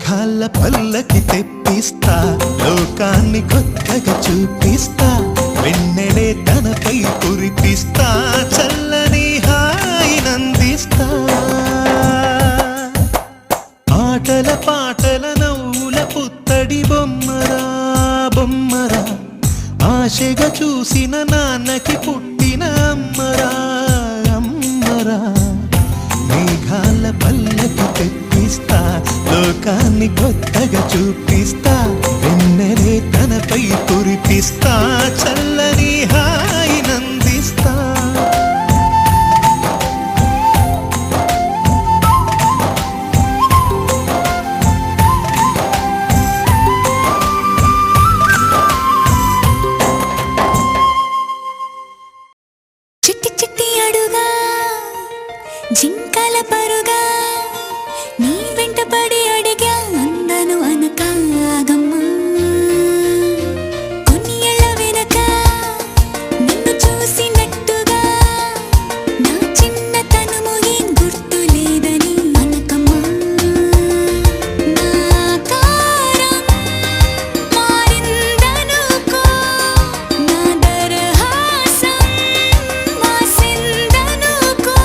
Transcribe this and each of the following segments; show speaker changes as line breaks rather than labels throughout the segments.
మేఘాల పల్లకి తెప్పిస్తా, లోకాన్ని కొత్తగా చూపిస్తా, వెన్నెలే తనపై కురిపిస్తా, చల్లని హాయినందిస్తా. ఆటల పాటల నవ్వుల పుత్తడి బొమ్మరా బొమ్మరా, ఆశగా చూసిన నాన్నకి పుట్టిన అమ్మరా అమ్మరా. మేఘాల పల్లకి తెప్పిస్తా, లోకాన్ని కొత్తగా చూపిస్తా, వెన్నెలే తనపై కురిపిస్తా, చల్లని హాయినందిస్తా.
జింకల పరుగా నీ వెంట పడి అడిగా, అందను అనక ఆగమ్మా. కొన్ని ఏళ్ల వెనక నిన్ను చూసినట్టుగా, నా చిన్నతనము ఏం గుర్తు లేదని అనకమ్మా. నా ఆకారం మారిందనుకో, నా దరహాసం మాసిందనుకో,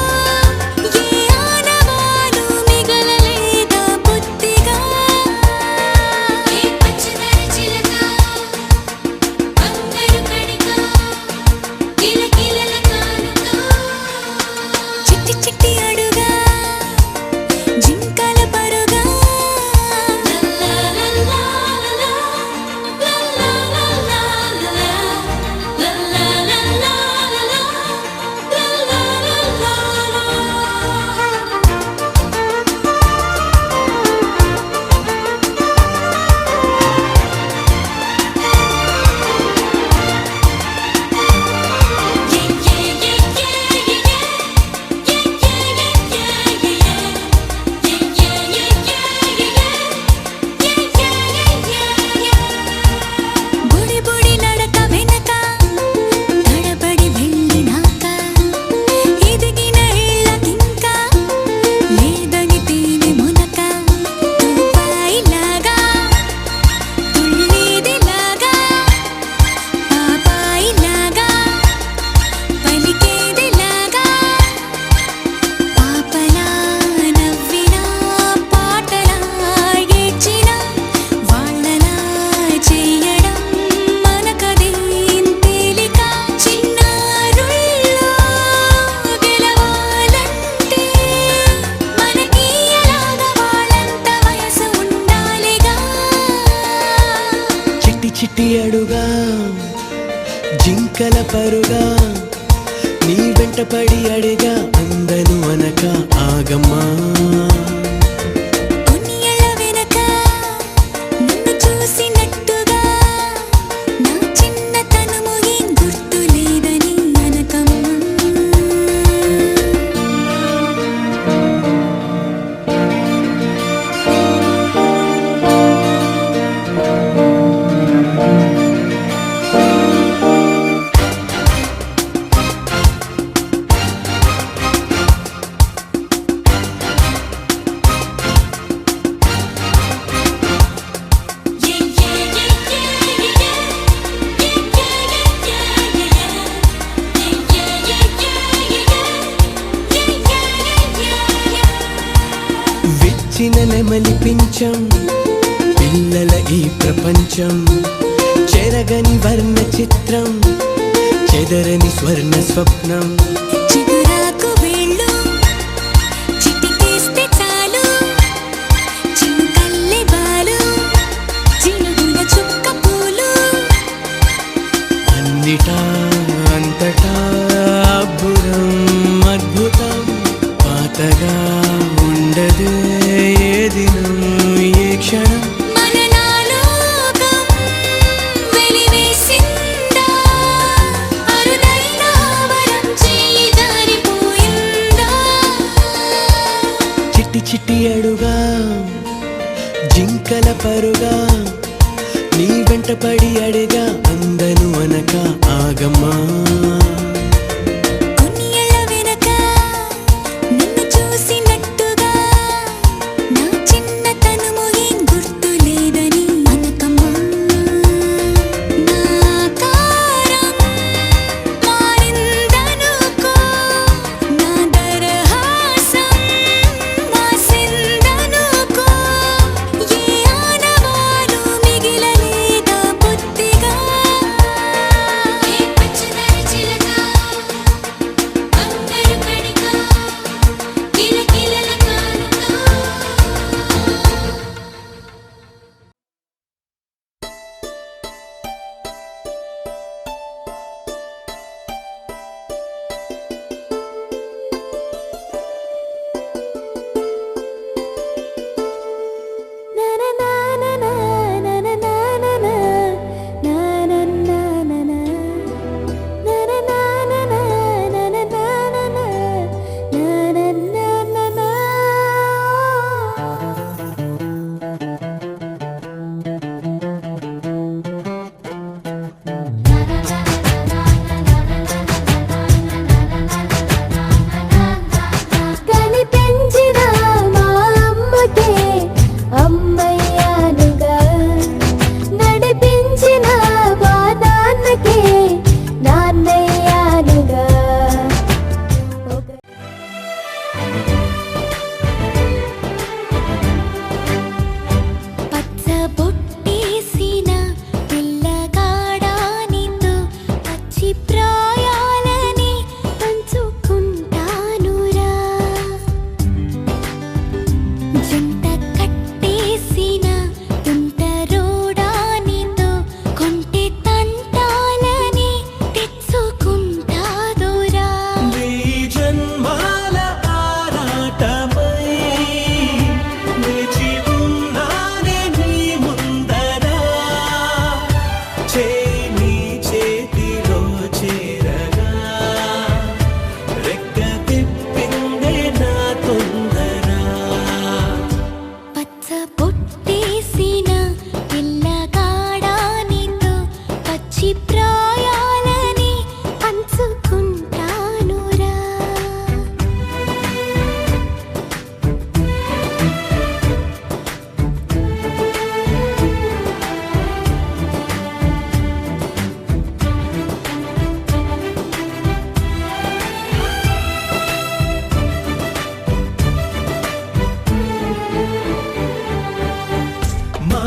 చిట్టి అడుగా జింకల పరుగా, నీ వెంట పడి అడిగా, అందను అనక ఆగమ్మా.
కొన్ని ఏళ్ల వెనక నిన్ను చూసినట్టుగా, నా చిన్నతనము ఏం గుర్తు లేదని అనకమ్మా.
విచ్చిన నెమలి పించం పిల్లల ఈ ప్రపంచం, చెరగని వర్ణ చిత్రం, చెదరని స్వర్ణ స్వప్నం.
చిగురాకు వేళ్ళు చిటికేస్తే చాలు, చినుకల్లె బాలు, చినుగుల చుక్క పూలు,
అన్నిటా అంతటా అద్భుతం అద్భుతం, పాతగా ఉండదు ఏ దినం ఏ క్షణం.
మన నాలోకం వెలివేసిందా, అరుదైన వరం చేయి జారిపోయిందా.
చిట్టి చిట్టి అడుగా జింకల పరుగా, నీ వెంట పడి అడిగా, అందను అనక ఆగమ్మా.
కొన్ని ఏళ్ల వెనక నిన్ను చూసినట్టుగా, నా చిన్నతనము ఏం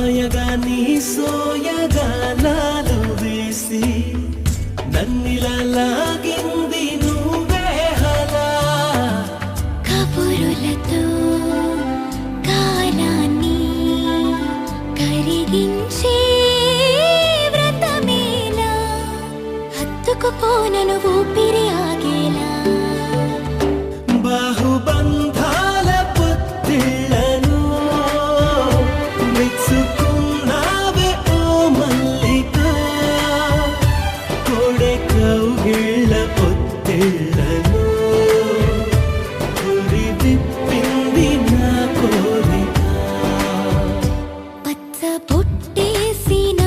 మాయగా నీ సోయగాలాలు వేసి నన్నిలా లాగింది నువ్వే హలా.
కబురులతో కాలాన్ని కరిగించే వ్రతమేలా, హత్తుకుపోనను ఊపిరి ఆగేలా.
బాహుబంధాల పొత్తిళ్లను మెచ్చుకున్నావే ఓ మల్లిక, కొడే కౌగిళ్ళ పొత్తిళ్లను గురి విప్పింది నా కోరిక.
పచ్చ బొట్టేసిన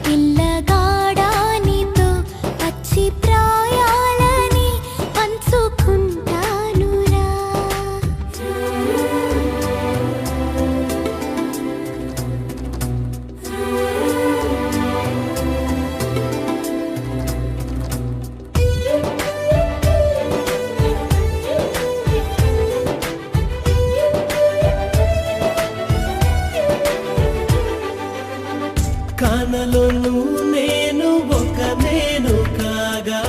పిల్లగాడానితో పచ్చి ప్రాయాలని పంచుకుంటానురా.
కానలోను నేను ఒక నేను కాగా,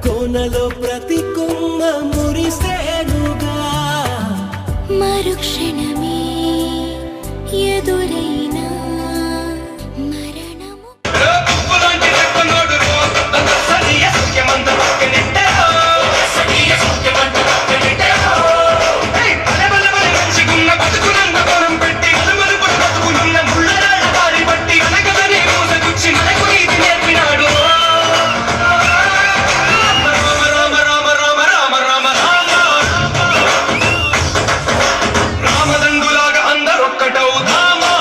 కోనలో ప్రతి కొమ్మ మురిసేనుగా.
మరుక్షణమే ఎదురైన మరణము.
రామదండులాగా అందరొక్కటవుదామా.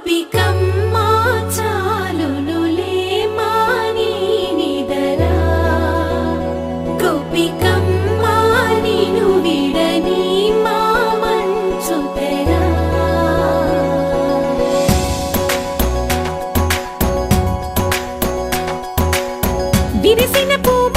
గోపికమ్మ చాలునులే మాని నిదరా గోపికమ్మ నిను విడని మా మంచు తెరా విరిసిన పూమ